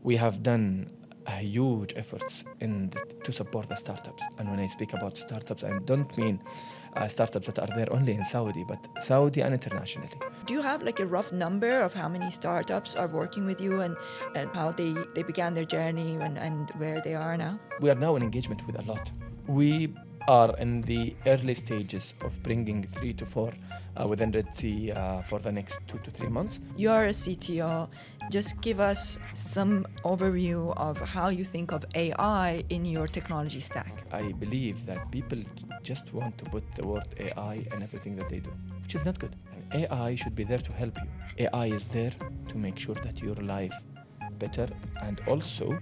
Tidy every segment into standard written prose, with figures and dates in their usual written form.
we have done a huge efforts to support the startups. And when I speak about startups, I don't mean startups that are there only in Saudi, but Saudi and internationally. Do you have like a rough number of how many startups are working with you and how they began their journey and where they are now? We are now in engagement with a lot. We are in the early stages of bringing 3 to 4 within Red Sea for the next 2 to 3 months. You're a CTO. Just give us some overview of how you think of AI in your technology stack. I believe that people just want to put the word AI in everything that they do, which is not good. And AI should be there to help you. AI is there to make sure that your life better and also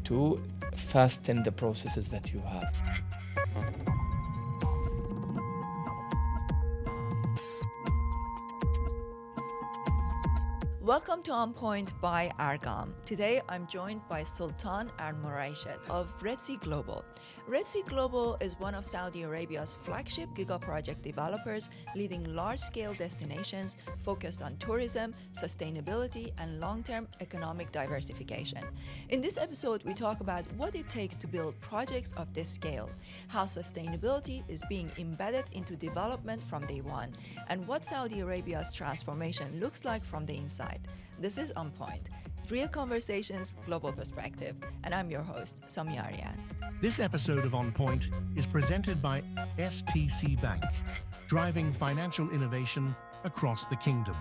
to fasten the processes that you have. Welcome to On Point by Argam. Today I'm joined by Sultan Moraished of Red Sea Global. Red Sea Global is one of Saudi Arabia's flagship Giga project developers, leading large-scale destinations focused on tourism, sustainability, and long-term economic diversification. In this episode, we talk about what it takes to build projects of this scale, how sustainability is being embedded into development from day one, and what Saudi Arabia's transformation looks like from the inside. This is On Point, real conversations, global perspective, and I'm your host, Somi Arian. This episode of On Point is presented by STC Bank, driving financial innovation across the kingdom.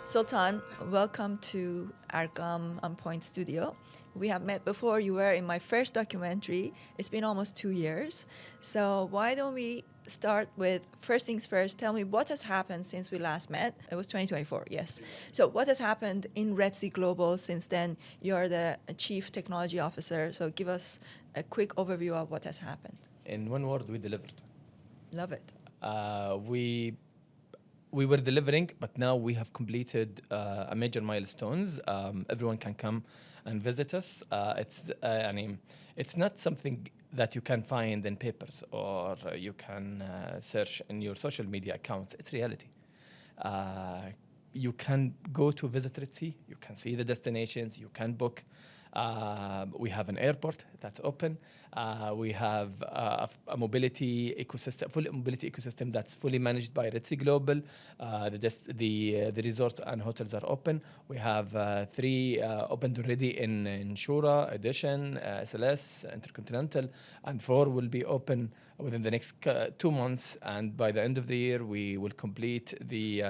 Sultan, welcome to Argam On Point studio. We have met before. You were in my first documentary. It's been almost 2 years. So why don't we start with first things first. Tell me what has happened since we last met. It was 2024, yes. So what has happened in Red Sea Global since then? You're the Chief Technology Officer. So give us a quick overview of what has happened. In one word, we delivered. Love it. We were delivering, but now we have completed a major milestones. Everyone can come and visit us. It's not something that you can find in papers or you can search in your social media accounts. It's reality. You can go to visit Red Sea. You can see the destinations. You can book. We have an airport that's open. We have a mobility ecosystem, full mobility ecosystem that's fully managed by Red Sea Global. The resort and hotels are open. We have 3 opened already in Shura, Edition, SLS, Intercontinental, and 4 will be open within the next 2 months. And by the end of the year, we will complete the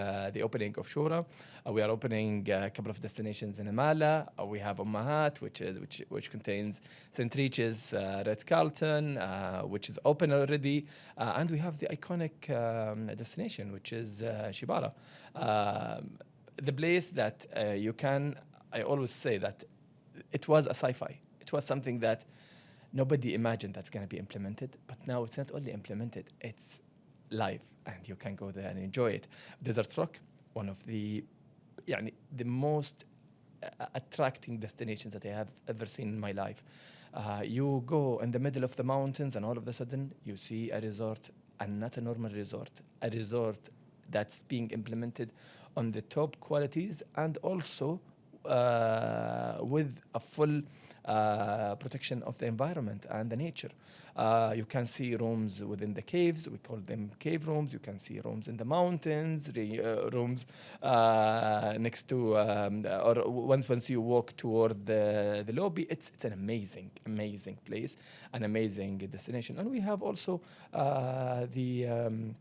opening of Shura. We are opening a couple of destinations in Amala. We have Ummahat, which contains St. Regis, Ritz-Carlton, which is open already, and we have the iconic destination, which is Shibara, the place that I always say that it was a sci-fi. It was something that nobody imagined that's going to be implemented, but now it's not only implemented, it's live, and you can go there and enjoy it. Desert Rock, one of the most attracting destinations that I have ever seen in my life. You go in the middle of the mountains and all of a sudden you see a resort, and not a normal resort, a resort that's being implemented on the top qualities and also with a full protection of the environment and the nature. You can see rooms within the caves. We call them cave rooms. You can see rooms in the mountains, rooms next to, or once you walk toward the lobby. It's an amazing place, an amazing destination. And we have also the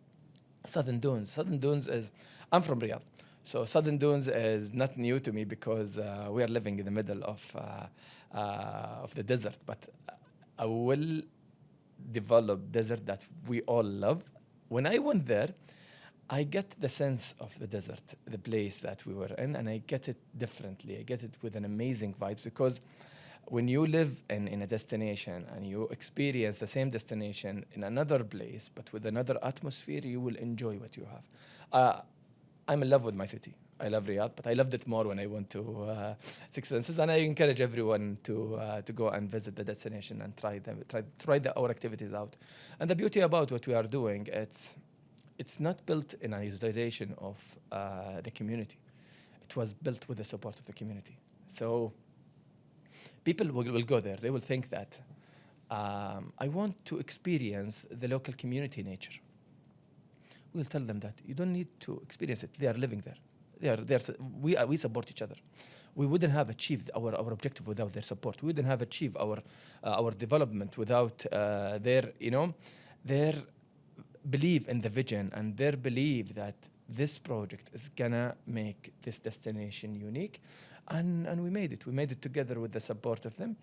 Southern Dunes. Southern Dunes is, I'm from Riyadh. So Southern Dunes is not new to me because we are living in the middle of the desert, but a well-developed desert that we all love. When I went there, I get the sense of the desert, the place that we were in, and I get it differently. I get it with an amazing vibes, because when you live in a destination and you experience the same destination in another place, but with another atmosphere, you will enjoy what you have. I'm in love with my city. I love Riyadh, but I loved it more when I went to Six Senses, and I encourage everyone to go and visit the destination and try our activities out. And the beauty about what we are doing, it's not built in isolation of the community. It was built with the support of the community. So People will go there. They will think that I want to experience the local community nature. We'll tell them that you don't need to experience it. They are living there. We support each other. We wouldn't have achieved our objective without their support. We wouldn't have achieved our development without their belief in the vision and their belief that this project is gonna make this destination unique, and we made it. We made it together with the support of them,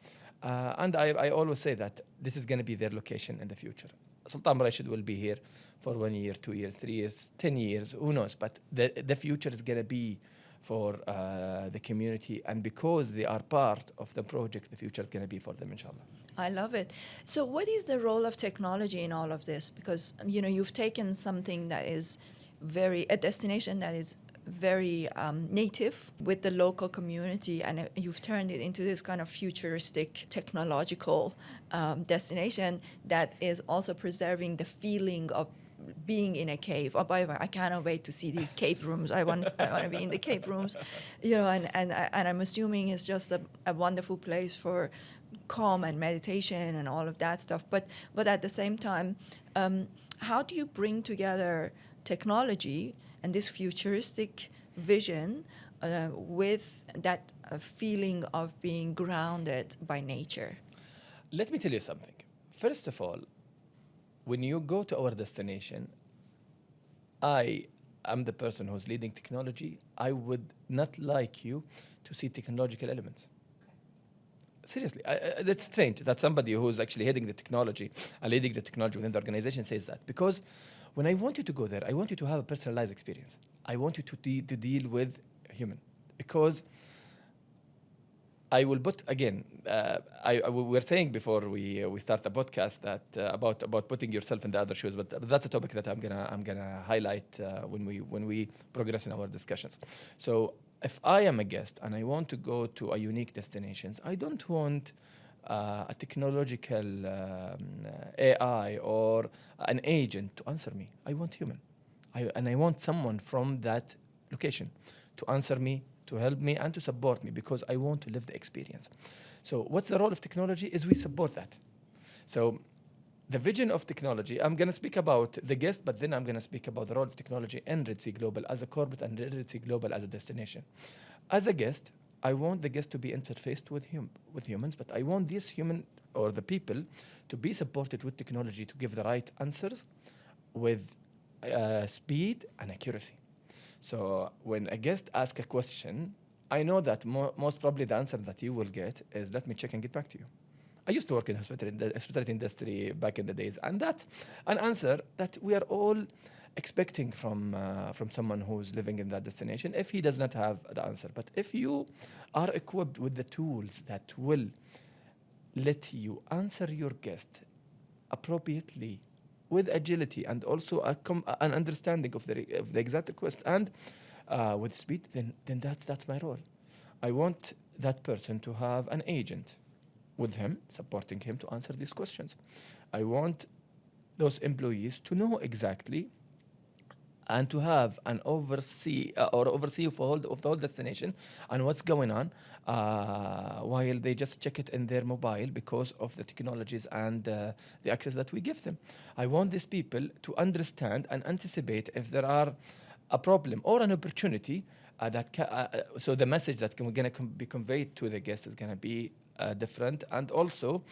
and I always say that this is gonna be their location in the future. Sultan Moraished will be here for 1 year, 2 years, 3 years, 10 years, who knows? But the future is going to be for the community. And because they are part of the project, the future is going to be for them, inshallah. I love it. So what is the role of technology in all of this? Because, you've taken something that is a destination that is very native with the local community, and you've turned it into this kind of futuristic technological destination that is also preserving the feeling of being in a cave. Oh, by the way, I cannot wait to see these cave rooms. I want to be in the cave rooms, and I'm assuming it's just a wonderful place for calm and meditation and all of that stuff. But at the same time, how do you bring together technology and this futuristic vision with that feeling of being grounded by nature? Let me tell you something. First of all, when you go to our destination, I am the person who's leading technology. I would not like you to see technological elements. Seriously, that's strange that somebody who's actually heading the technology and leading the technology within the organization says that. Because when I want you to go there, I want you to have a personalized experience. I want you to deal with human. Because I will put, again, we were saying before we start the podcast that about putting yourself in the other shoes, but that's a topic that I'm gonna highlight when we progress in our discussions. So if I am a guest and I want to go to a unique destinations, I don't want a technological AI or an agent to answer me. I want human. I want someone from that location to answer me, to help me, and to support me, because I want to live the experience. So what's the role of technology is we support that. So the vision of technology, I'm going to speak about the guest, but then I'm going to speak about the role of technology in Red Sea Global as a corporate and Red Sea Global as a destination. As a guest, I want the guest to be interfaced with humans, but I want these human or the people to be supported with technology to give the right answers with speed and accuracy. So when a guest asks a question, I know that most probably the answer that you will get is, let me check and get back to you. I used to work in the hospitality industry back in the days, and that's an answer that we are all expecting from someone who's living in that destination if he does not have the answer. But if you are equipped with the tools that will let you answer your guest appropriately, with agility, and also an understanding of the exact request, and with speed, then that's my role. I want that person to have an agent with him, supporting him to answer these questions. I want those employees to know exactly and to have an oversee of the whole destination and what's going on while they just check it in their mobile because of the technologies and the access that we give them. I want these people to understand and anticipate if there are a problem or an opportunity so the message that's going to be conveyed to the guest is going to be different, and also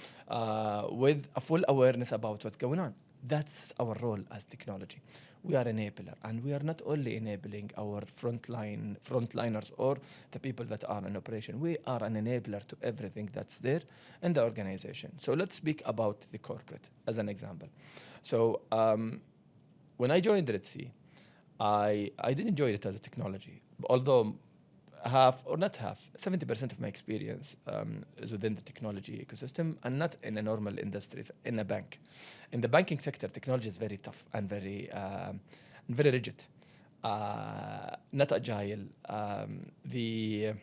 with a full awareness about what's going on. That's our role as technology. We are enabler, and we are not only enabling our frontliners or the people that are in operation. We are an enabler to everything that's there in the organization. So let's speak about the corporate as an example. So when I joined Red Sea, I did enjoy it as a technology, although 70% of my experience is within the technology ecosystem and not in a normal industry, in a bank. In the banking sector, technology is very tough and very rigid, not agile. The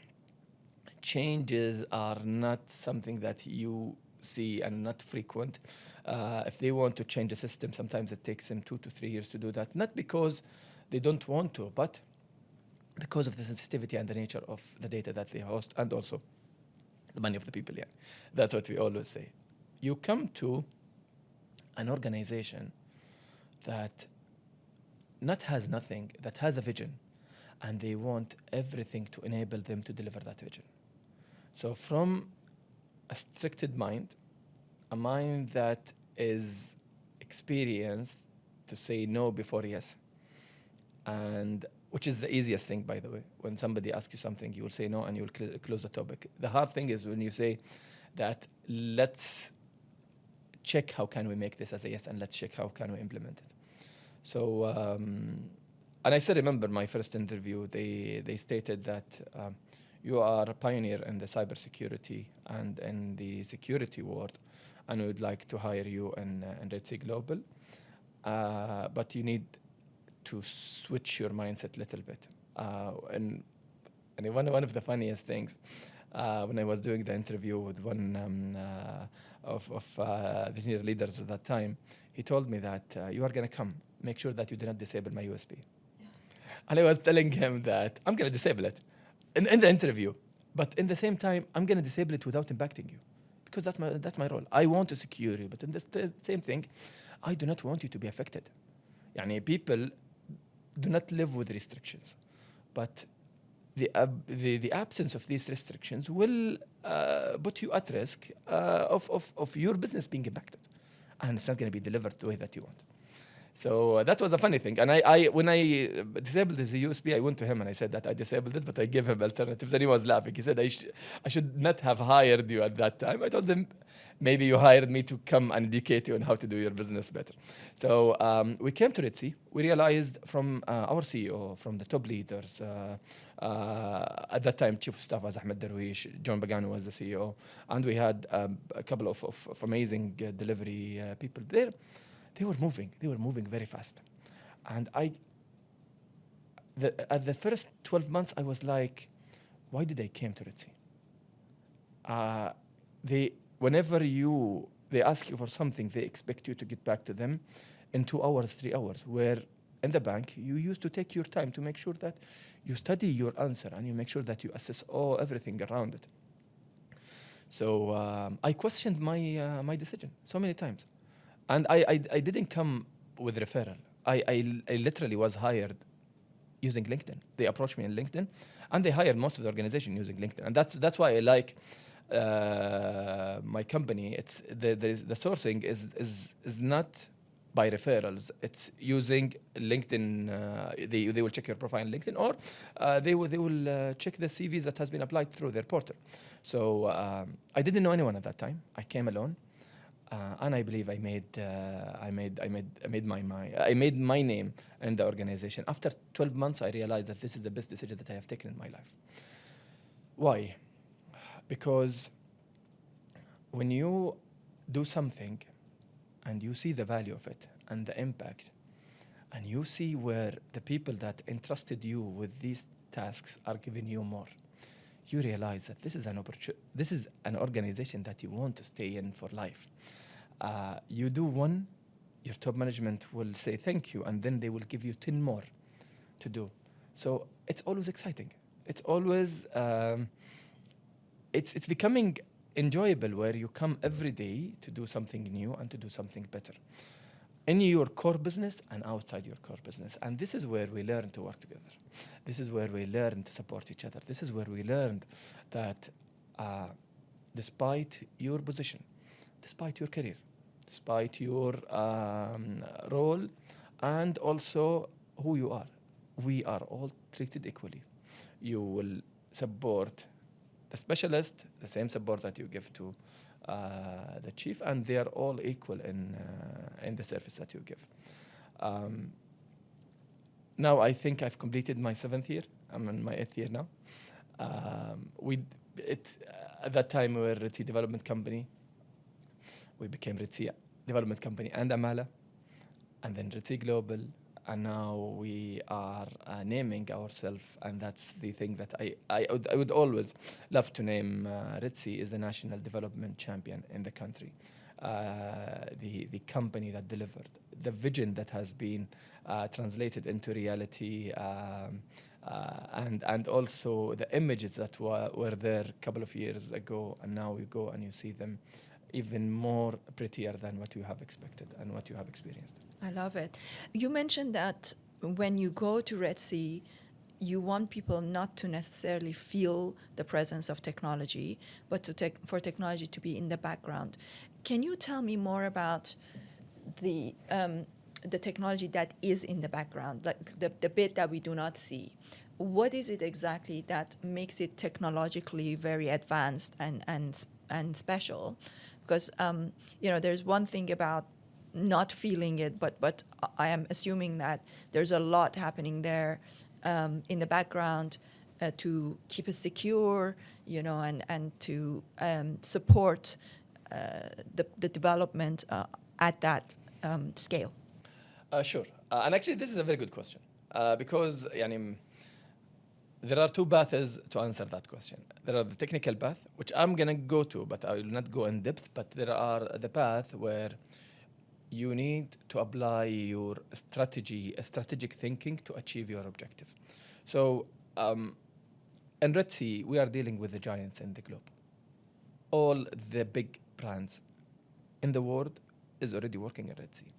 changes are not something that you see and not frequent. If they want to change a system, sometimes it takes them 2 to 3 years to do that, not because they don't want to, but because of the sensitivity and the nature of the data that they host, and also the money of the people. Yeah, that's what we always say. You come to an organization that not has nothing, that has a vision, and they want everything to enable them to deliver that vision. So from a restricted mind, a mind that is experienced to say no before yes, and which is the easiest thing, by the way. When somebody asks you something, you will say no and you will close the topic. The hard thing is when you say that, let's check how can we make this as a yes, and let's check how can we implement it. So, and I still remember my first interview, they stated that you are a pioneer in the cybersecurity and in the security world, and we would like to hire you in Red Sea Global, but you need to switch your mindset a little bit. And one of the funniest things, when I was doing the interview with one of the senior leaders at that time, he told me that you are going to come, make sure that you do not disable my USB. And I was telling him that I'm going to disable it in the interview, but in the same time, I'm going to disable it without impacting you, because that's my role. I want to secure you, but in the same thing, I do not want you to be affected. Yani people do not live with restrictions, but the absence of these restrictions will put you at risk of your business being impacted, and it's not going to be delivered the way that you want. So that was a funny thing. And I when I disabled the USB, I went to him and I said that I disabled it, but I gave him alternatives. And he was laughing. He said, I should not have hired you at that time. I told him, maybe you hired me to come and educate you on how to do your business better. So we came to Red Sea. We realized from our CEO, from the top leaders, at that time, Chief of Staff was Ahmed Darwish, John Bagano was the CEO, and we had a couple of amazing delivery people there. They were moving very fast. And at the first 12 months, I was like, why did I came to Red Sea? Whenever they ask you for something, they expect you to get back to them in 2 hours, 3 hours, where in the bank, you used to take your time to make sure that you study your answer and you make sure that you assess everything around it. So I questioned my decision so many times. And I didn't come with referral. I literally was hired using LinkedIn. They approached me on LinkedIn, and they hired most of the organization using LinkedIn. And that's why I like my company. It's the sourcing is not by referrals. It's using LinkedIn. They will check your profile on LinkedIn, or they will check the CVs that has been applied through their portal. So I didn't know anyone at that time. I came alone. And I believe I made my name in the organization. After 12 months, I realized that this is the best decision that I have taken in my life. Why? Because when you do something and you see the value of it and the impact, and you see where the people that entrusted you with these tasks are giving you more, you realize that this is an organization that you want to stay in for life. You do one, your top management will say thank you, and then they will give you 10 more to do. So it's always exciting. It's always it's becoming enjoyable, where you come every day to do something new and to do something better in your core business and outside your core business. And this is where we learn to work together. This is where we learn to support each other. This is where we learned that despite your position, despite your career, despite your role, and also who you are, we are all treated equally. You will support the specialist, the same support that you give to the chief, and they are all equal in the service that you give. Now I think I've completed my 7th year. I'm in my 8th year now. At that time we were Red Sea Development Company. We became Red Sea Development Company and Amala, and then Red Sea Global, and now we are naming ourselves, and that's the thing that I would always love to name. Red Sea is the national development champion in the country, the company that delivered the vision that has been translated into reality, and also the images that were there a couple of years ago, and now you go and you see them even more prettier than what you have expected and what you have experienced. I love it. You mentioned that when you go to Red Sea, you want people not to necessarily feel the presence of technology, but for technology to be in the background. Can you tell me more about the technology that is in the background, like the bit that we do not see? What is it exactly that makes it technologically very advanced and special? Because there's one thing about not feeling it, but I am assuming that there's a lot happening there in the background to keep it secure, and to support the development at that scale. Sure. And actually, this is a very good question because there are two paths to answer that question. There are the technical path, which I'm going to go to, but I will not go in depth. But there are the path where you need to apply your strategic thinking to achieve your objective. So in Red Sea, we are dealing with the giants in the globe. All the big brands in the world is already working in Red Sea.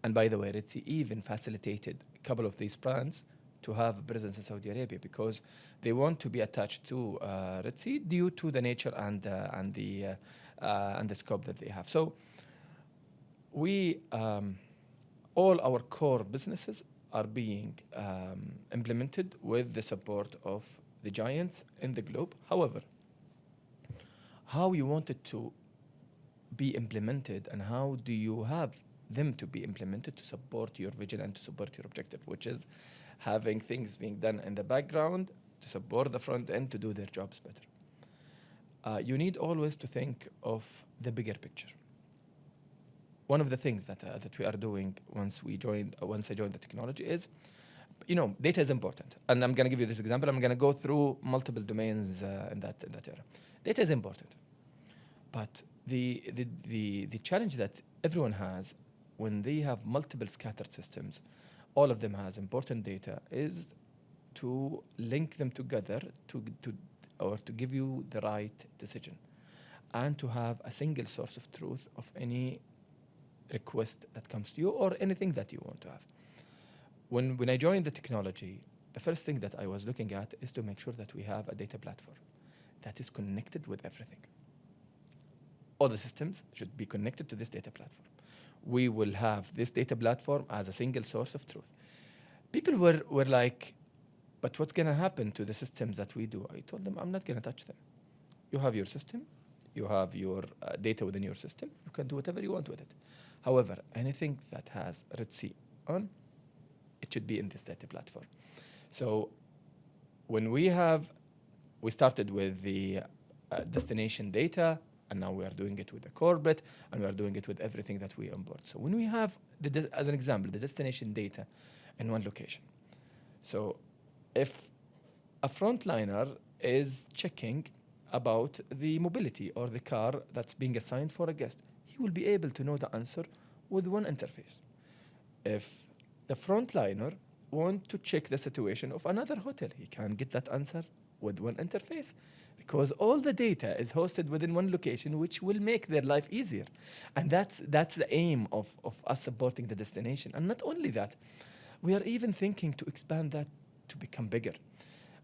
And by the way, Red Sea even facilitated a couple of these brands to have a presence in Saudi Arabia because they want to be attached to Red Sea due to the nature and the scope that they have. So we all our core businesses are being implemented with the support of the giants in the globe. However, how you want it to be implemented and how do you have them to be implemented to support your vision and to support your objective, which is having things being done in the background to support the front end to do their jobs better. You need always to think of the bigger picture. One of the things that we are doing once I joined the technology is, data is important. And I'm going to give you this example. I'm going to go through multiple domains in that area. Data is important. But the challenge that everyone has when they have multiple scattered systems, all of them has important data, is to link them together to give you the right decision and to have a single source of truth of any request that comes to you or anything that you want to have. When I joined the technology, the first thing that I was looking at is to make sure that we have a data platform that is connected with everything. All the systems should be connected to this data platform. We will have this data platform as a single source of truth. People were like, but what's going to happen to the systems that we do? I told them, I'm not going to touch them. You have your system. You have your data within your system. You can do whatever you want with it. However, anything that has Red Sea on, it should be in this data platform. So when we started with the destination data, and now we are doing it with the corporate, and we are doing it with everything that we onboard. So when we have, as an example, the destination data in one location. So if a frontliner is checking about the mobility or the car that's being assigned for a guest, he will be able to know the answer with one interface. If the frontliner wants to check the situation of another hotel, he can get that answer with one interface because all the data is hosted within one location, which will make their life easier. And that's the aim of us supporting the destination. And not only that, we are even thinking to expand that to become bigger.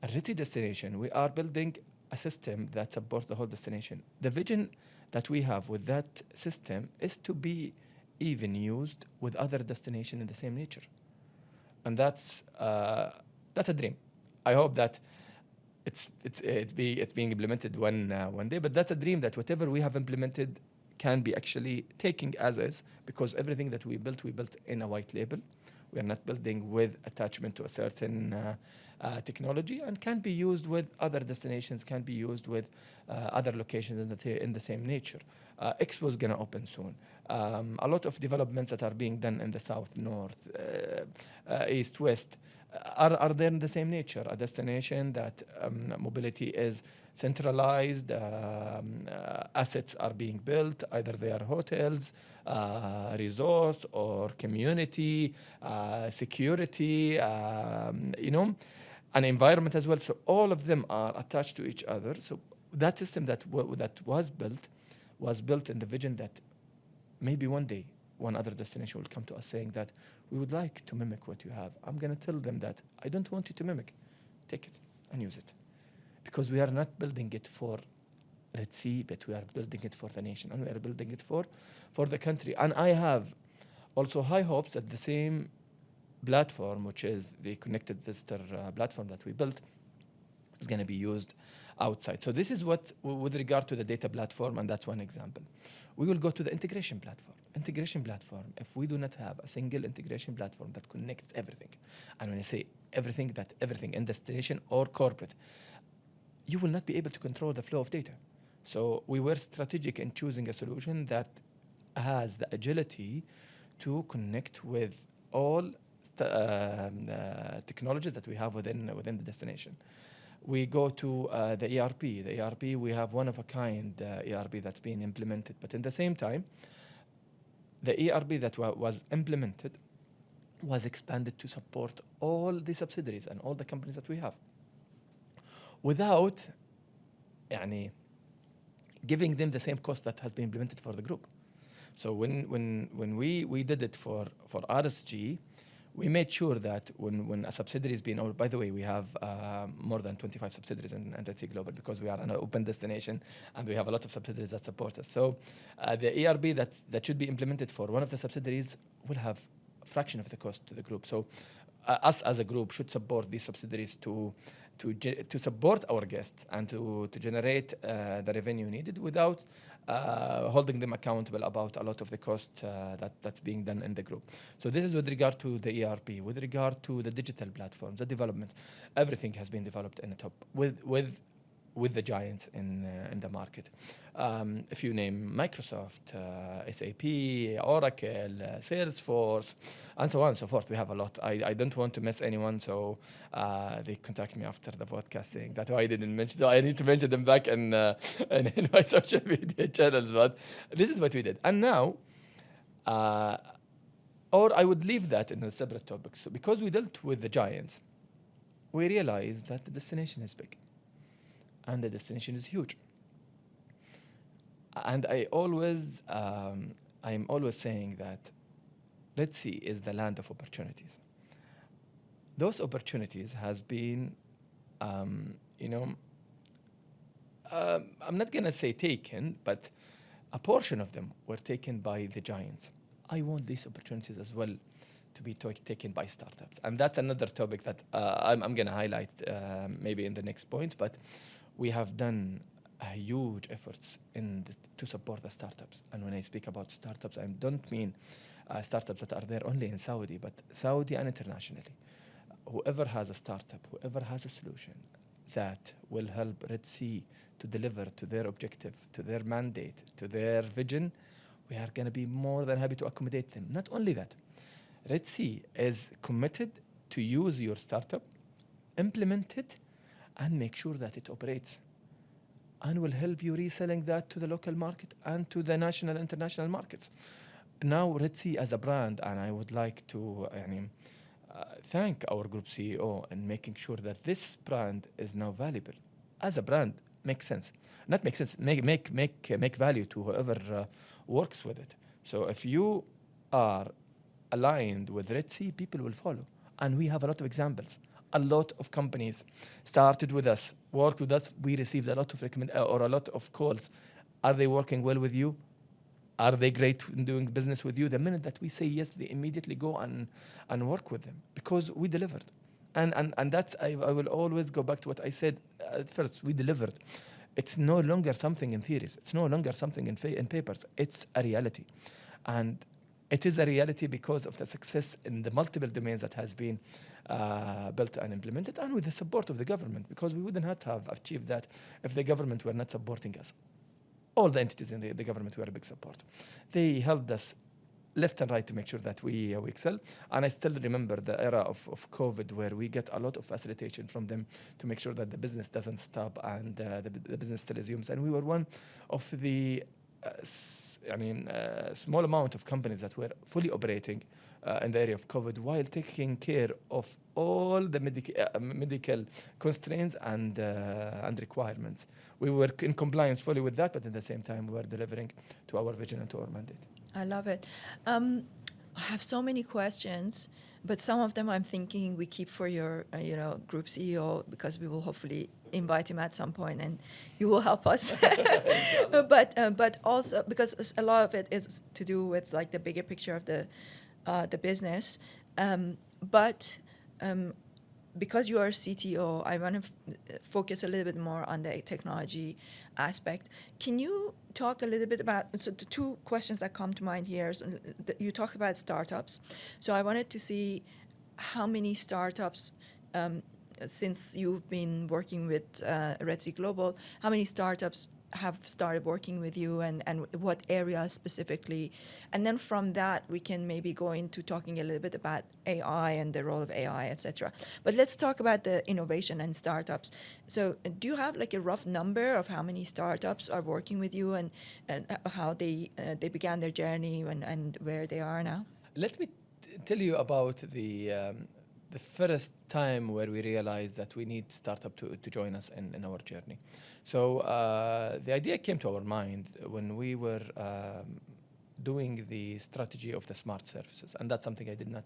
A Red Sea destination, we are building a system that supports the whole destination. The vision that we have with that system is to be even used with other destinations in the same nature. And that's a dream. I hope that it's being implemented one day, but that's a dream that whatever we have implemented can be actually taking as is, because everything that we built in a white label. We are not building with attachment to a certain technology, and can be used with other destinations, can be used with other locations in the same nature. Expo is going to open soon. A lot of developments that are being done in the south, north, east, west are there in the same nature. A destination that mobility is centralized assets are being built, either they are hotels, resorts, or community, security, an environment as well. So all of them are attached to each other. So that system that was built in the vision that maybe one day one other destination will come to us saying that we would like to mimic what you have. I'm going to tell them that I don't want you to mimic. Take it and use it. Because we are not building it for Red Sea, but we are building it for the nation, and we are building it for the country. And I have also high hopes that the same platform, which is the connected visitor platform that we built, is going to be used outside. So this is what, with regard to the data platform, and that's one example. We will go to the integration platform. Integration platform, if we do not have a single integration platform that connects everything, and when I say everything, that everything in destination or corporate, you will not be able to control the flow of data. So we were strategic in choosing a solution that has the agility to connect with all technologies that we have within the destination. We go to the ERP. The ERP, we have one-of-a-kind ERP that's being implemented. But in the same time, the ERP that was implemented was expanded to support all the subsidiaries and all the companies that we have, without giving them the same cost that has been implemented for the group. So when we did it for RSG, we made sure that when a subsidiary is being, by the way, we have more than 25 subsidiaries in Red Sea Global, because we are an open destination and we have a lot of subsidiaries that support us. So the ERP that should be implemented for one of the subsidiaries will have a fraction of the cost to the group. So us as a group should support these subsidiaries to support our guests and to generate the revenue needed without holding them accountable about a lot of the cost that's being done in the group. So this is with regard to the ERP. With regard to the digital platforms, the development, everything has been developed in the top with the giants in the market. If you name Microsoft, SAP, Oracle, Salesforce, and so on and so forth, we have a lot. I don't want to miss anyone, so they contact me after the podcast saying that I didn't mention. So I need to mention them back in my social media channels. But this is what we did, and now, or I would leave that in a separate topic. So because we dealt with the giants, we realized that the destination is big. And the destination is huge. And I'm always saying that Red Sea is the land of opportunities. Those opportunities has been, I'm not going to say taken, but a portion of them were taken by the giants. I want these opportunities as well to be taken by startups. And that's another topic that I'm going to highlight maybe in the next point, but we have done huge efforts to support the startups. And when I speak about startups, I don't mean startups that are there only in Saudi, but Saudi and internationally. Whoever has a startup, whoever has a solution that will help Red Sea to deliver to their objective, to their mandate, to their vision, we are going to be more than happy to accommodate them. Not only that, Red Sea is committed to use your startup, implement it, and make sure that it operates, and will help you reselling that to the local market and to the national and international markets. Now, Red Sea as a brand, and I would like to thank our group CEO in making sure that this brand is now valuable. As a brand, makes sense. Not make sense, make value to whoever works with it. So if you are aligned with Red Sea, people will follow. And we have a lot of examples. A lot of companies started with us, worked with us. We received a lot of or a lot of calls. Are they working well with you? Are they great in doing business with you? The minute that we say yes, they immediately go and work with them because we delivered. And that's, I will always go back to what I said at first. We delivered. It's no longer something in theories. It's no longer something in papers. It's a reality. And it is a reality because of the success in the multiple domains that has been built and implemented, and with the support of the government, because we wouldn't have achieved that if the government were not supporting us. All the entities in the government were a big support. They helped us left and right to make sure that we excel. And I still remember the era of COVID where we get a lot of facilitation from them to make sure that the business doesn't stop and the business still resumes. And we were one of the small amount of companies that were fully operating in the area of COVID while taking care of all the medical constraints and requirements. We were in compliance fully with that, but at the same time, we were delivering to our vision and to our mandate. I love it. I have so many questions, but some of them I'm thinking we keep for your, group CEO, because we will hopefully invite him at some point and he will help us. But also because a lot of it is to do with like the bigger picture of the business. Because you are a CTO, I want to focus a little bit more on the technology aspect. Can you talk a little bit about, so the two questions that come to mind here, is, you talked about startups. So I wanted to see how many startups, since you've been working with Red Sea Global, how many startups have started working with you, and what areas specifically? And then from that, we can maybe go into talking a little bit about AI and the role of AI, etc. But let's talk about the innovation and startups. So do you have like a rough number of how many startups are working with you, and how they began their journey and where they are now? Let me tell you about the first time where we realized that we need startup to join us in our journey. So the idea came to our mind when we were doing the strategy of the smart services. And that's something I did not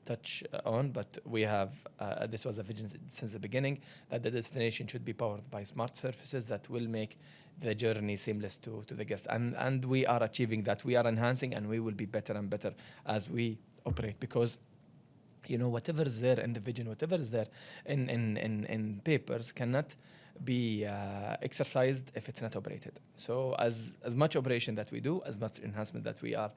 touch on, but we have, this was a vision since the beginning, that the destination should be powered by smart services that will make the journey seamless to the guest. And we are achieving that. We are enhancing, and we will be better and better as we operate, because whatever is there in the vision, whatever is there in papers cannot be exercised if it's not operated. So as much operation that we do, as much enhancement that we are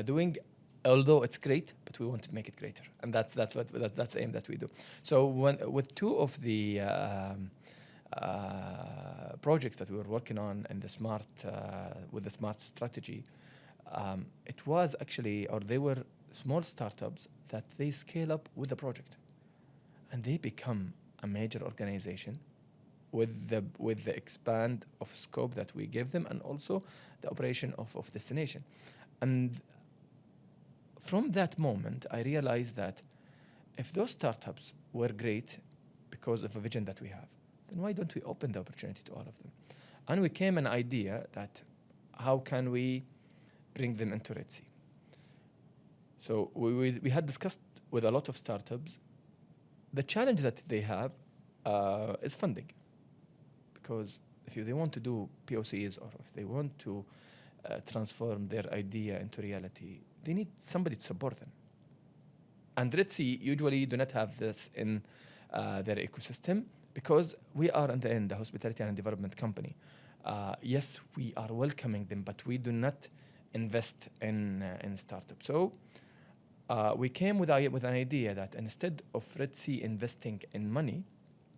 doing, although it's great, but we want to make it greater, and that's the aim that we do. So with two of the projects that we were working on in the smart with the smart strategy, it was actually, or they were small startups that they scale up with the project, and they become a major organization with the expand of scope that we give them, and also the operation of destination. And from that moment, I realized that if those startups were great because of a vision that we have, then why don't we open the opportunity to all of them? And we came an idea that how can we bring them into Red Sea? So we had discussed with a lot of startups. The challenge that they have is funding, because if they want to do POCs, or if they want to transform their idea into reality, they need somebody to support them. And Red Sea usually do not have this in their ecosystem, because we are in the end a hospitality and development company. Yes, we are welcoming them, but we do not invest in startups. So we came with an idea that instead of Red Sea investing in money,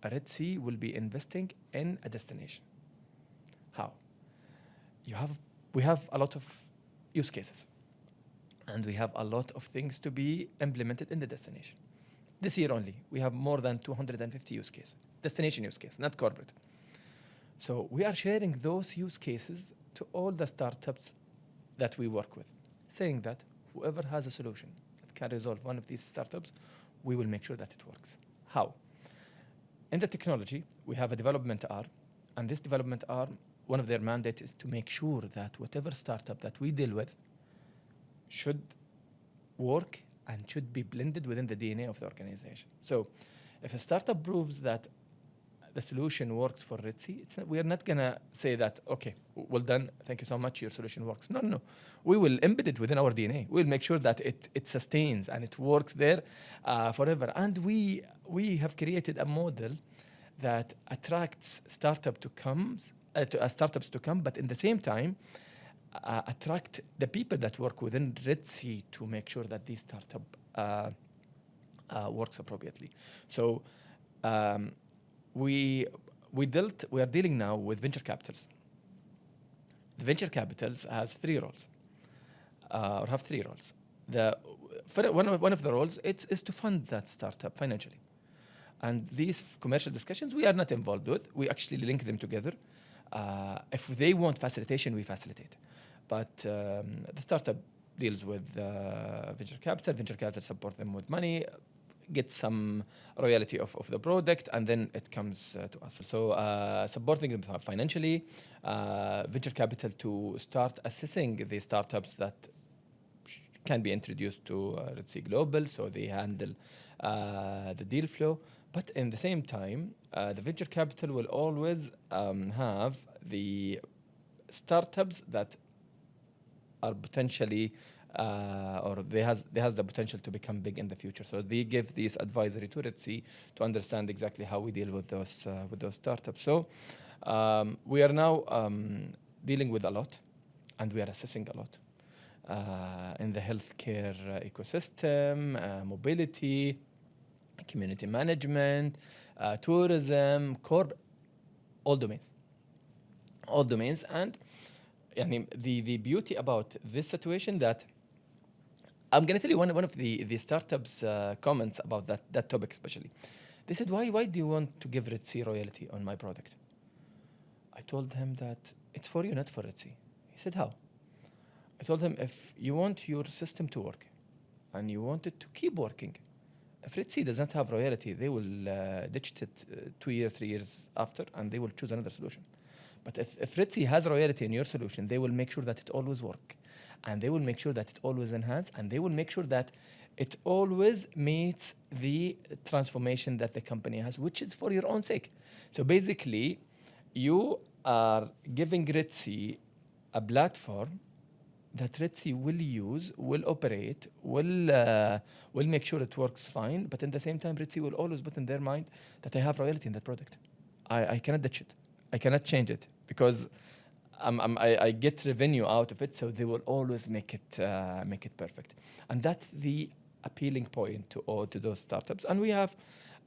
Red Sea will be investing in a destination. How? We have a lot of use cases, and we have a lot of things to be implemented in the destination. This year only, we have more than 250 use cases, destination use cases, not corporate. So we are sharing those use cases to all the startups that we work with, saying that whoever has a solution that can resolve one of these startups, we will make sure that it works. How? In the technology, we have a development arm, and this development arm, one of their mandates is to make sure that whatever startup that we deal with should work and should be blended within the DNA of the organization. So if a startup proves that the solution works for Red Sea, we are not going to say that, okay, well done, thank you so much, your solution works. No. We will embed it within our DNA. We'll make sure that it sustains and it works there forever. And we have created a model that attracts startups to come, but in the same time, attract the people that work within Red Sea to make sure that this startup works appropriately. So we are dealing now with venture capitals. The venture capitals has three roles, or have three roles. one of the roles is to fund that startup financially. And these commercial discussions, we are not involved with. We actually link them together. If they want facilitation, we facilitate. But the startup deals with venture capital. Venture capital support them with money, get some royalty of the product, and then it comes to us. So supporting them financially, venture capital to start assessing the startups that can be introduced to let's say Global, so they handle the deal flow. But in the same time, the venture capital will always have the startups that are potentially or they has the potential to become big in the future. So they give this advisory to Red Sea to understand exactly how we deal with those startups. So we are now dealing with a lot, and we are assessing a lot in the healthcare ecosystem, mobility, community management, tourism, all domains. And the beauty about this situation that I'm going to tell you one of the startups comments about that topic especially. They said, why do you want to give Red Sea royalty on my product? I told him that it's for you, not for Red Sea. He said, how? I told him, if you want your system to work and you want it to keep working, if Red Sea does not have royalty, they will ditch it 2 years, 3 years after, and they will choose another solution. But if Red Sea has royalty in your solution, they will make sure that it always works, and they will make sure that it always enhances, and they will make sure that it always meets the transformation that the company has, which is for your own sake. So basically, you are giving Red Sea a platform that Red Sea will use, will operate, will make sure it works fine. But in the same time, Red Sea will always put in their mind that I have royalty in that product. I cannot ditch it. I cannot change it because I get revenue out of it. So they will always make it perfect. And that's the appealing point to those startups. And we are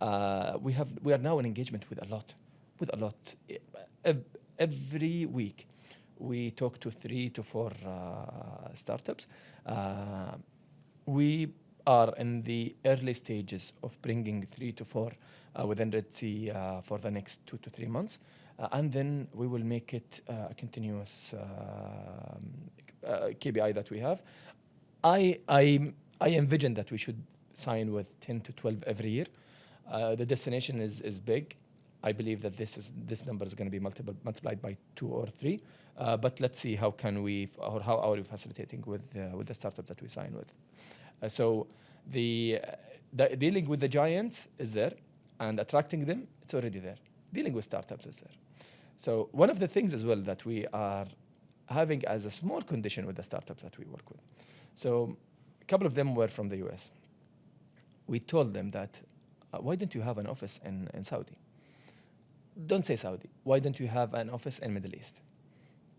now in engagement with a lot. Every week. We talk to 3 to 4 startups. We are in the early stages of bringing 3 to 4 within Red Sea for the next 2 to 3 months. And then we will make it a continuous KPI that we have. I envision that we should sign with 10 to 12 every year. The destination is big. I believe that this number is going to be multiplied by 2 or 3. But let's see how are we facilitating with the startups that we sign with. So the dealing with the giants is there, and attracting them, it's already there. Dealing with startups is there. So one of the things as well that we are having as a small condition with the startups that we work with. So a couple of them were from the US. We told them that, why don't you have an office in Saudi? Don't say Saudi. Why don't you have an office in Middle East?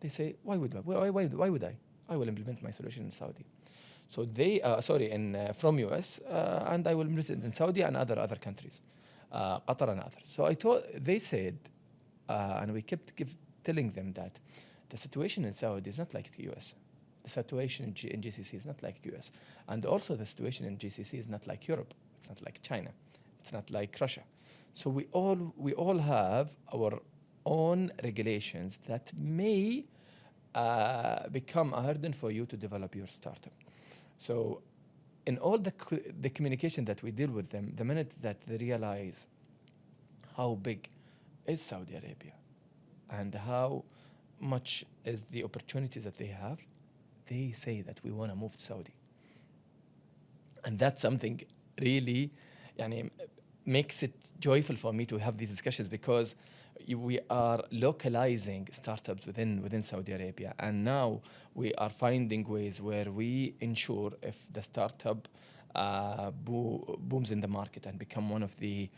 They say, why would I? I will implement my solution in Saudi. So they, from US, and I will implement it in Saudi and other countries, Qatar and others. So they said, and we kept telling them that the situation in Saudi is not like the US. The situation in GCC is not like US. And also the situation in GCC is not like Europe. It's not like China. It's not like Russia. So we all have our own regulations that may become a hurdle for you to develop your startup. So in all the communication that we deal with them, the minute that they realize how big is Saudi Arabia and how much is the opportunity that they have, they say that we want to move to Saudi. And that's something really makes it joyful for me to have these discussions, because we are localizing startups within Saudi Arabia, and now we are finding ways where we ensure if the startup booms in the market and become one of the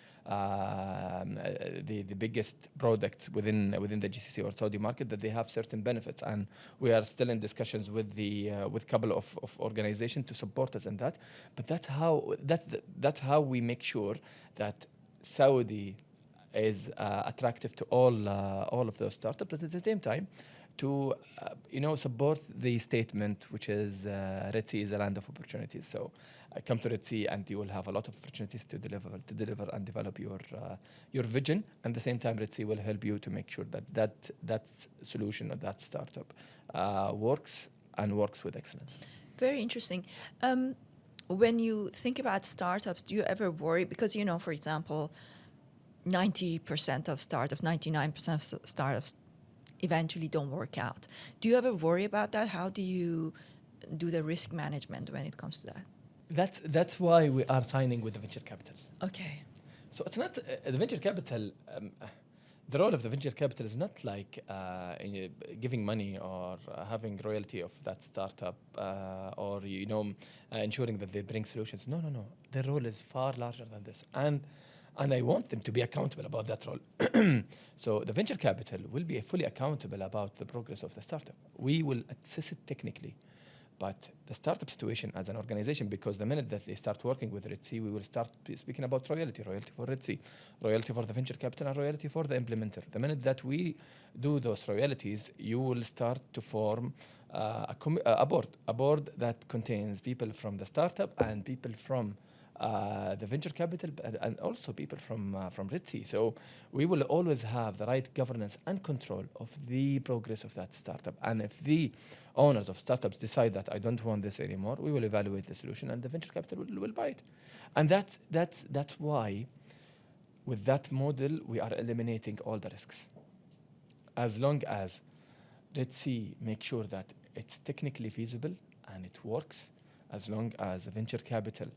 biggest products within the GCC or Saudi market, that they have certain benefits. And we are still in discussions with couple of organizations to support us in that. But that's how we make sure that Saudi is attractive to all of those startups. But at the same time, to support the statement, which is Red Sea is a land of opportunities. So come to Red Sea and you will have a lot of opportunities to deliver and develop your vision. And at the same time, Red Sea will help you to make sure that solution or that startup works and works with excellence. Very interesting. When you think about startups, do you ever worry? Because, for example, 90% of startups, 99% of startups eventually don't work out. Do you ever worry about that? How do you do the risk management when it comes to that? That's why we are signing with the venture capital. Okay. So it's not the venture capital. The role of the venture capital is not like giving money or having royalty of that startup or ensuring that they bring solutions. No. Their role is far larger than this, and I want them to be accountable about that role. So the venture capital will be fully accountable about the progress of the startup. We will assess it technically. But the startup situation as an organization, because the minute that they start working with Red Sea, we will start speaking about royalty for Red Sea, royalty for the venture capital, and royalty for the implementer. The minute that we do those royalties, you will start to form a board that contains people from the startup and people from the venture capital and also people from Red Sea. So we will always have the right governance and control of the progress of that startup. And if the owners of startups decide that I don't want this anymore, we will evaluate the solution and the venture capital will buy it. And that's why with that model, we are eliminating all the risks. As long as Red Sea make sure that it's technically feasible and it works, as long as the venture capital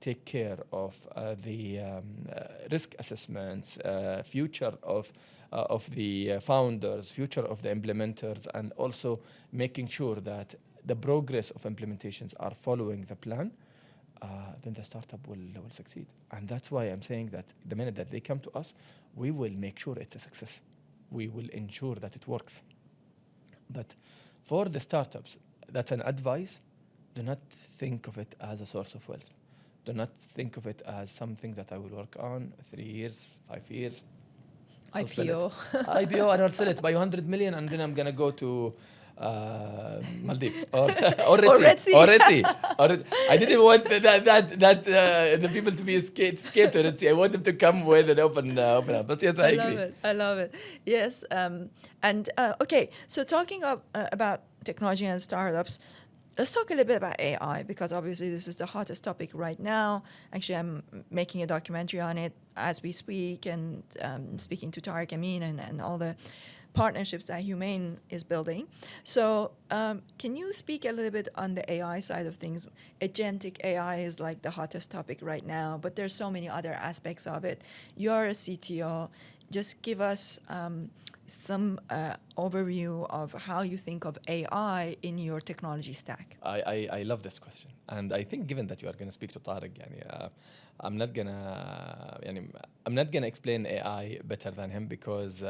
take care of the risk assessments, future of the founders, future of the implementers, and also making sure that the progress of implementations are following the plan, then the startup will succeed. And that's why I'm saying that the minute that they come to us, we will make sure it's a success. We will ensure that it works. But for the startups, that's an advice. Do not think of it as a source of wealth. Do not think of it as something that I will work on 3 years, 5 years. IPO. IPO, and I'll sell it by 100 million, and then I'm going to go to Maldives or Red Sea. I didn't want the people to be scared to Red Sea. I want them to come with an open up. But yes, I agree. I love it. Yes. Okay, so talking about technology and startups, let's talk a little bit about AI, because obviously this is the hottest topic right now. Actually, I'm making a documentary on it as we speak, and speaking to Tariq Amin and all the partnerships that Humane is building. So can you speak a little bit on the AI side of things? Agentic AI is like the hottest topic right now, but there's so many other aspects of it. You're a CTO. Just give us some overview of how you think of AI in your technology stack. I love this question, and I think given that you are going to speak to Tariq, I'm not gonna explain AI better than him, because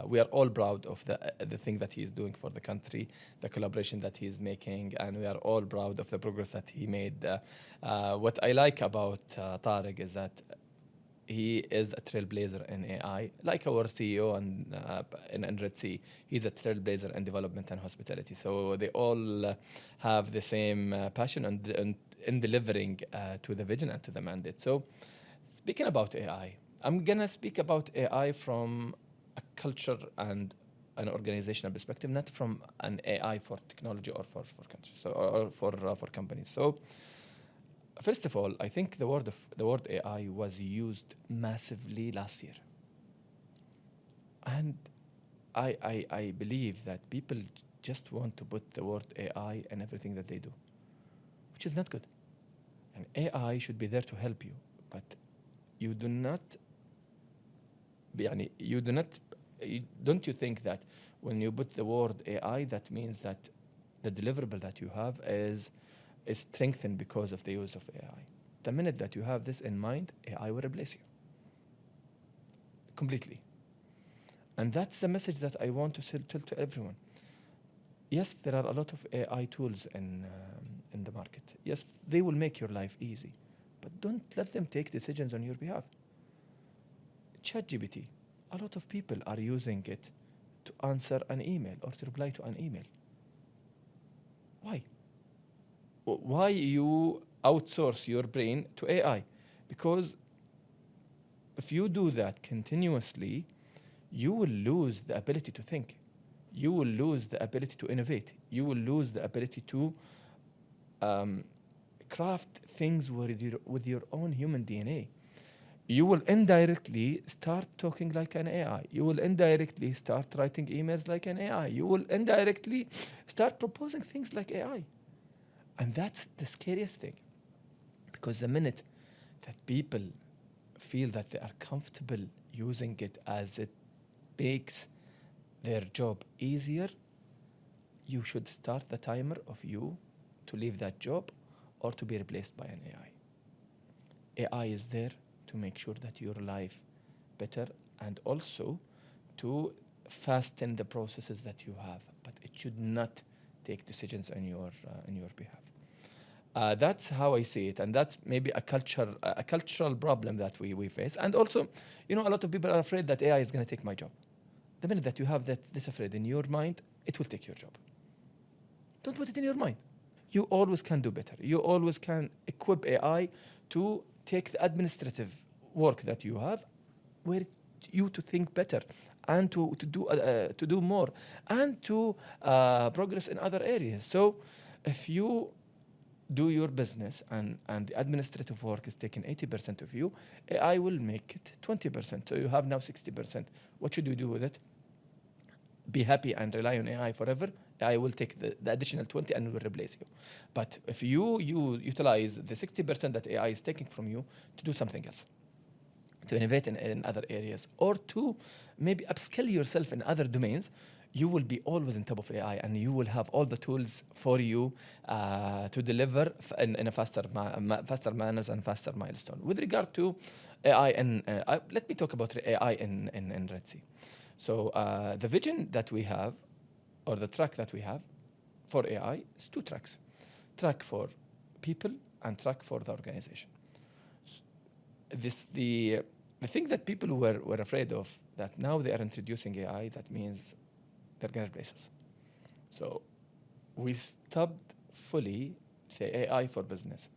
we are all proud of the thing that he is doing for the country, the collaboration that he is making, and we are all proud of the progress that he made. What I like about Tariq is that he is a trailblazer in AI, like our CEO in Red Sea. He's a trailblazer in development and hospitality. So they all have the same passion and in delivering to the vision and to the mandate. So speaking about AI, I'm going to speak about AI from a culture and an organizational perspective, not from an AI for technology or for countries or for companies. So first of all, I think the word AI was used massively last year. And I believe that people just want to put the word AI in everything that they do, which is not good. And AI should be there to help you, but don't you think that when you put the word AI, that means that the deliverable that you have is strengthened because of the use of AI? The minute that you have this in mind, AI will replace you completely. And that's the message that I want to tell to everyone. Yes, there are a lot of AI tools in the market. Yes, they will make your life easy, but don't let them take decisions on your behalf. ChatGPT, a lot of people are using it to answer an email or to reply to an email. Why? Why you outsource your brain to AI? Because if you do that continuously, you will lose the ability to think. You will lose the ability to innovate. You will lose the ability to craft things with your own human DNA. You will indirectly start talking like an AI. You will indirectly start writing emails like an AI. You will indirectly start proposing things like AI. And that's the scariest thing. Because the minute that people feel that they are comfortable using it as it makes their job easier, you should start the timer of you to leave that job or to be replaced by an AI. AI is there to make sure that your life better and also to fasten the processes that you have, but it should not take decisions on your behalf. That's how I see it, and that's maybe a cultural problem that we face. And also, a lot of people are afraid that AI is going to take my job. The minute that you have this afraid in your mind, it will take your job. Don't put it in your mind. You always can do better. You always can equip AI to take the administrative work that you have, where you to think better and to do more and to progress in other areas. So if you do your business and the administrative work is taking 80% of you, AI will make it 20%. So you have now 60%. What should you do with it? Be happy and rely on AI forever. AI will take the additional 20 and will replace you. But if you utilize the 60% that AI is taking from you to do something else, to innovate in other areas, or to maybe upskill yourself in other domains, you will be always on top of AI and you will have all the tools for you to deliver in a faster manners and faster milestone. With regard to AI, and let me talk about AI in Red Sea. So the vision that we have, or the track that we have for AI, is two tracks. Track for people and track for the organization. The thing that people were afraid of, that now they are introducing AI, that means they're going to replace us. So we stopped fully the AI for business,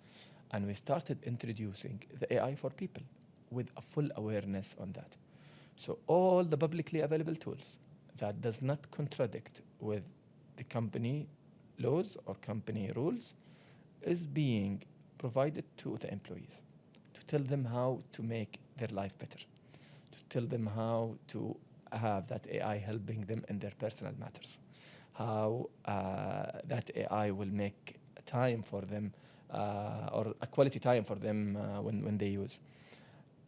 and we started introducing the AI for people with a full awareness on that. So all the publicly available tools that does not contradict with the company laws or company rules is being provided to the employees to tell them how to make their life better, to tell them how to have that AI helping them in their personal matters, how that AI will make time for them or a quality time for them when they use.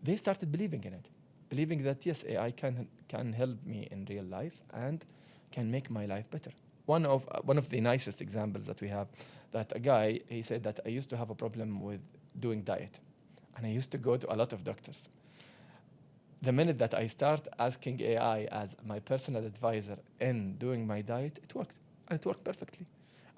They started believing in it, believing that yes, AI can help me in real life and can make my life better. One of the nicest examples that we have, that a guy, he said that I used to have a problem with doing diet, and I used to go to a lot of doctors. The minute that I start asking AI as my personal advisor in doing my diet, it worked, and it worked perfectly.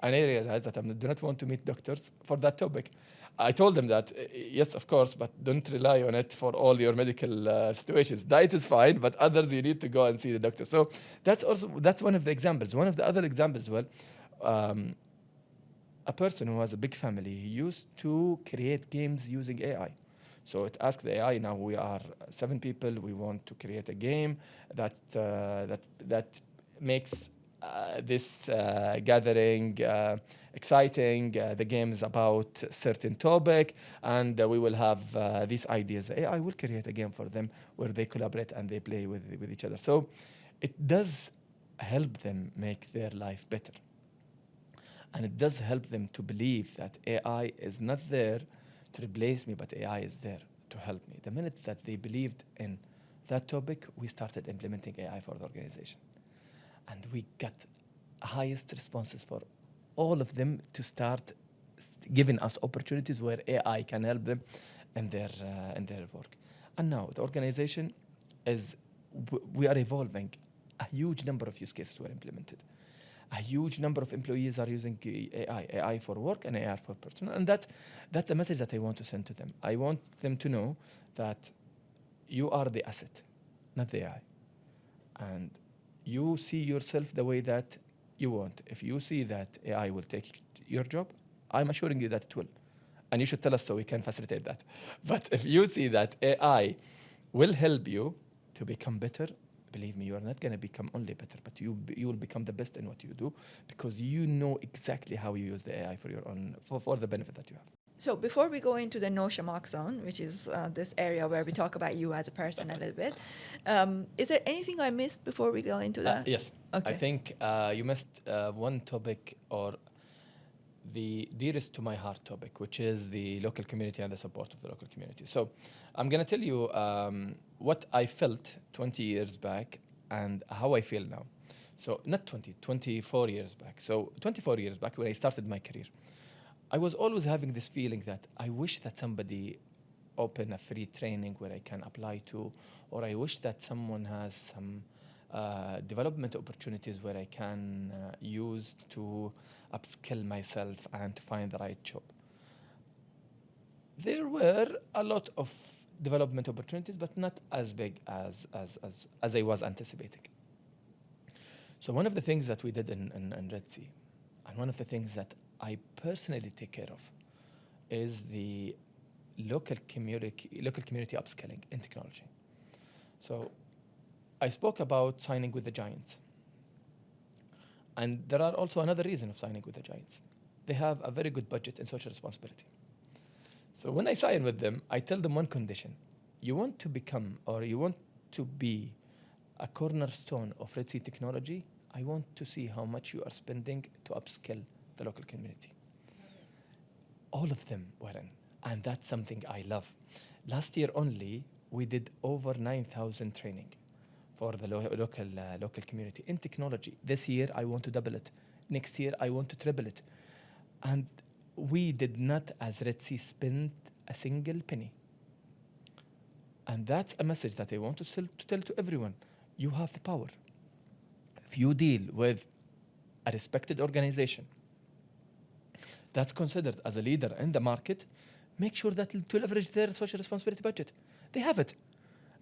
And I realized that I do not want to meet doctors for that topic. I told them that, yes, of course, but don't rely on it for all your medical situations. Diet is fine, but others you need to go and see the doctor. So that's one of the examples. One of the other examples, a person who has a big family, he used to create games using AI. So it asked the AI, now we are 7 people, we want to create a game that makes this gathering exciting. The game is about a certain topic, and we will have these ideas. The AI will create a game for them where they collaborate and they play with each other. So it does help them make their life better. And it does help them to believe that AI is not there to replace me, but AI is there to help me. The minute that they believed in that topic, we started implementing AI for the organization. And we got highest responses for all of them to start giving us opportunities where AI can help them in their work. And now the organization we are evolving. A huge number of use cases were implemented. A huge number of employees are using AI for work and AI for personal. And that's the message that I want to send to them. I want them to know that you are the asset, not the AI. And you see yourself the way that you want. If you see that AI will take your job, I'm assuring you that it will. And you should tell us so we can facilitate that. But if you see that AI will help you to become better, believe me, you are not going to become only better, but you will become the best in what you do, because you know exactly how you use the AI for your own, for the benefit that you have. So before we go into the no shamak zone, which is this area where we talk about you as a person a little bit, is there anything I missed before we go into that? Yes. Okay. I think you missed one topic, or the dearest to my heart topic, which is the local community and the support of the local community. So I'm going to tell you what I felt 20 years back and how I feel now. So not 20, 24 years back. So 24 years back when I started my career, I was always having this feeling that I wish that somebody open a free training where I can apply to, or I wish that someone has some development opportunities where I can use to upskill myself and to find the right job. There were a lot of development opportunities, but not as big as I was anticipating. So one of the things that we did in Red Sea, and one of the things that I personally take care of, is the local community upskilling in technology. So I spoke about signing with the giants. And there are also another reason of signing with the giants. They have a very good budget and social responsibility. So when I sign with them, I tell them one condition. You want to become, or you want to be a cornerstone of Red Sea technology, I want to see how much you are spending to upskill the local community. All of them were in. And that's something I love. Last year only, we did over 9,000 training for the local community in technology. This year, I want to double it. Next year, I want to triple it. And we did not, as Red Sea, spend a single penny. And that's a message that I want to tell to everyone. You have the power. If you deal with a respected organization that's considered as a leader in the market, make sure that to leverage their social responsibility budget. They have it.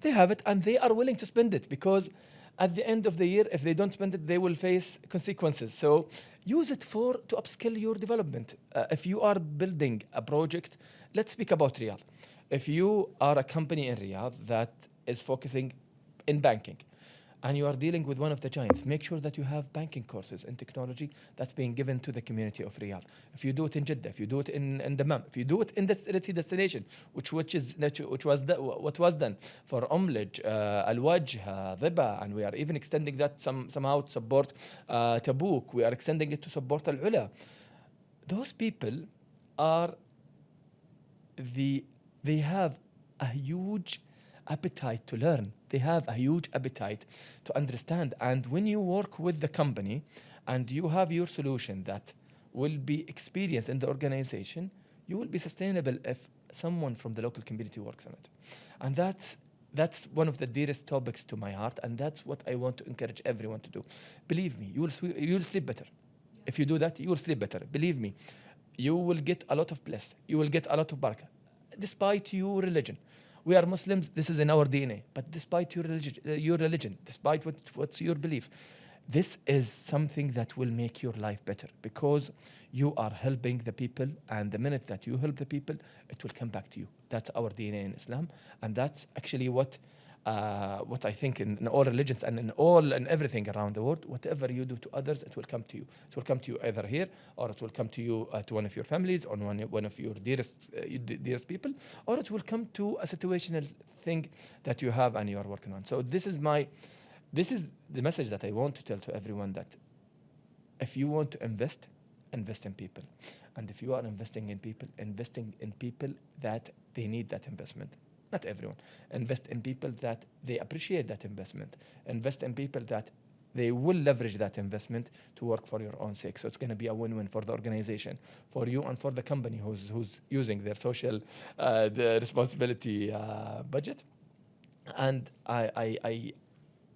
They have it, and they are willing to spend it, because at the end of the year, if they don't spend it, they will face consequences. So use it to upskill your development. If you are building a project, let's speak about Riyadh. If you are a company in Riyadh that is focusing in banking, and you are dealing with one of the giants, make sure that you have banking courses in technology that's being given to the community of Riyadh. If you do it in Jeddah, if you do it in Dammam, if you do it in the Red Sea destination, what was done for Umlaj, Al-Wajh, Dhiba, and we are even extending that somehow to support Tabuk. We are extending it to support Al-Ula. Those people they have a huge appetite to learn. They have a huge appetite to understand. And when you work with the company and you have your solution that will be experienced in the organization, you will be sustainable if someone from the local community works on it. And that's one of the dearest topics to my heart, and that's what I want to encourage everyone to do. Believe me, you will sleep better. If you do that, you will sleep better. Believe me, you will get a lot of bliss. You will get a lot of barakah, despite your religion. We are Muslims, this is in our DNA. But despite your religion, despite what's your belief, this is something that will make your life better, because you are helping the people, and the minute that you help the people, it will come back to you. That's our DNA in Islam, and that's actually what I think in all religions and in everything around the world. Whatever you do to others, it will come to you. It will come to you either here, or it will come to you to one of your families, or one of your dearest people, or it will come to a situational thing that you have and you are working on. So this is the message that I want to tell to everyone, that if you want to invest in people. And if you are investing in people that they need that investment. Not everyone. Invest in people that they appreciate that investment. Invest in people that they will leverage that investment to work for your own sake. So it's going to be a win-win for the organization, for you, and for the company who's using their social the responsibility budget. And I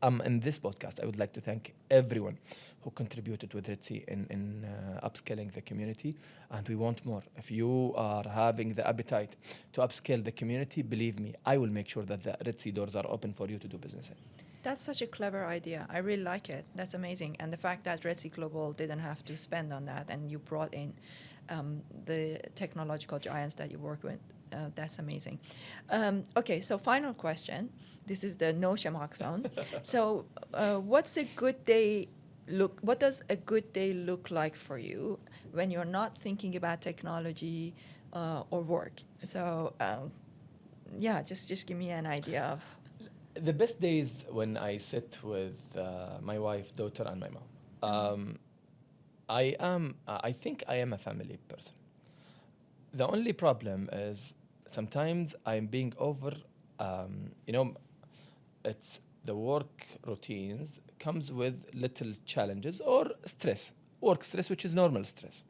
in this podcast, I would like to thank everyone who contributed with Red Sea in upskilling the community, and we want more. If you are having the appetite to upskill the community, believe me, I will make sure that the Red Sea doors are open for you to do business in. That's such a clever idea. I really like it. That's amazing. And the fact that Red Sea Global didn't have to spend on that and you brought in the technological giants that you work with, that's amazing. Okay, so final question. This is the no shamak zone. So what's a good day what does a good day look like for you when you're not thinking about technology or work? So yeah, just give me an idea of. The best days when I sit with my wife, daughter, and my mom. I think I am a family person. The only problem is sometimes I'm being over, you know, it's the work routines comes with little challenges or stress, work stress, which is normal stress.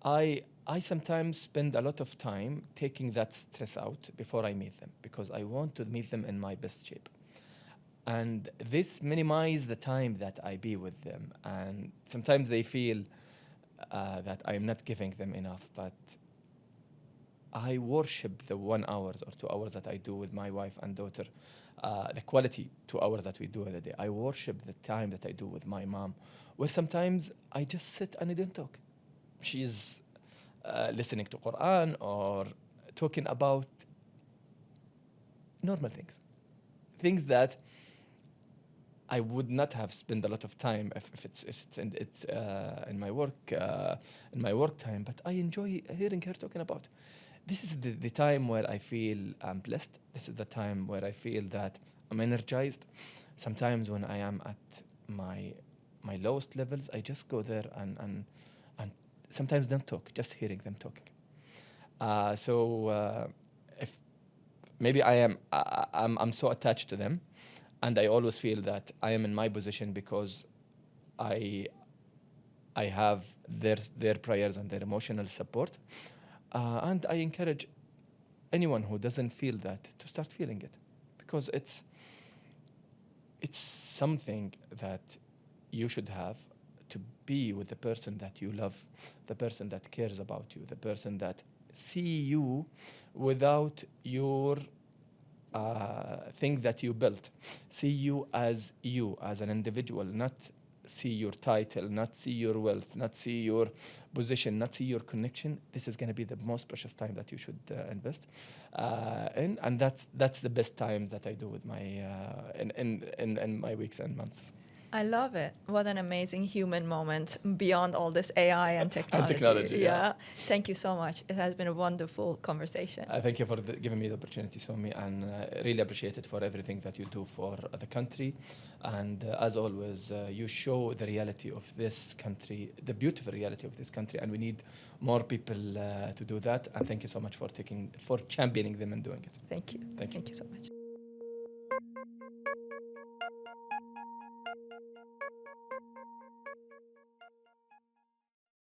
I sometimes spend a lot of time taking that stress out before I meet them because I want to meet them in my best shape. And this minimizes the time that I be with them. And sometimes they feel that I'm not giving them enough, but I worship the 1 hour or 2 hours that I do with my wife and daughter, the quality 2 hours that we do in a day. I worship the time that I do with my mom, where sometimes I just sit and I don't talk. She's listening to Quran or talking about normal things that I would not have spent a lot of time if it's in my work time. But I enjoy hearing her talking about. This is the time where I feel I'm blessed. This is the time where I feel that I'm energized. Sometimes when I am at my lowest levels, I just go there and sometimes don't talk, just hearing them talking. So if maybe I'm so attached to them, and I always feel that I am in my position because I have their prayers and their emotional support. And I encourage anyone who doesn't feel that to start feeling it, because it's something that you should have to be with the person that you love, the person that cares about you, the person that see you without your thing that you built. See you as an individual, not see your title, not see your wealth, not see your position, not see your connection. This is going to be the most precious time that you should invest in, and that's the best time that I do with my in my weeks and months. I love it. What an amazing human moment beyond all this AI and technology. And technology, yeah. Thank you so much. It has been a wonderful conversation. Thank you for giving me the opportunity, Somi, and really appreciate it for everything that you do for the country. And as always, you show the reality of this country, the beautiful reality of this country, and we need more people to do that. And thank you so much for championing them and doing it. Thank you. Thank you. Thank you so much.